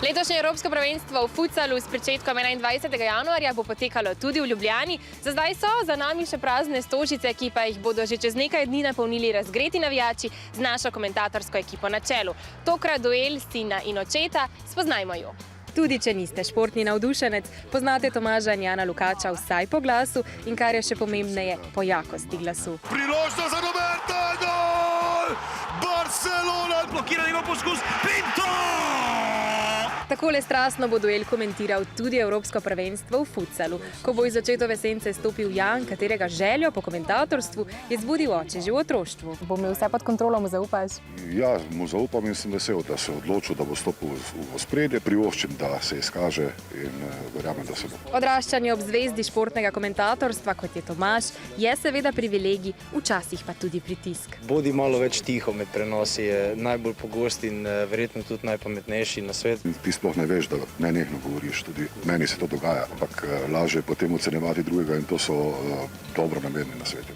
Letošnje Evropsko prvenstvo v futsalu s pričetkom 21. januarja bo potekalo tudi v Ljubljani. Za zdaj so za nami še prazne stožice, ki pa jih bodo že čez nekaj dni napolnili razgreti navijači z našo komentatorsko ekipo na čelu. Tokrat duel sina in očeta, spoznajmo jo. Tudi če niste športni navdušenec, poznate Tomaža in Jana Lukača vsaj po glasu in kar je še pomembneje, po jakosti glasu. Priložnost za Roberta, gol! Barcelona, blokiran ima poskus, Pinto! Takole strastno bo duel komentiral tudi Evropsko prvenstvo v futsalu. Ko bo iz očetove sence stopil Jan, katerega željo po komentatorstvu je zbudil oče že v otroštvu. Bo imel vse pod kontrolo, mu zaupaš? Ja, mu zaupam in sem vesel, da se je odločil, da bo stopil v ospredje, privoščim, da se izkaže in verjamem, da se bo. Odraščanje ob zvezdi športnega komentatorstva, kot je Tomaž, je seveda privilegij, včasih pa tudi pritisk. Bodi malo več tiho med prenosi, je najbolj pogost in verjetno tudi najpametnejši na svetu. Ti sploh ne veš, da nenehno govoriš, tudi meni se to dogaja, ampak lažje je potem ocenjevati drugega in to so dobro namerne na svetu.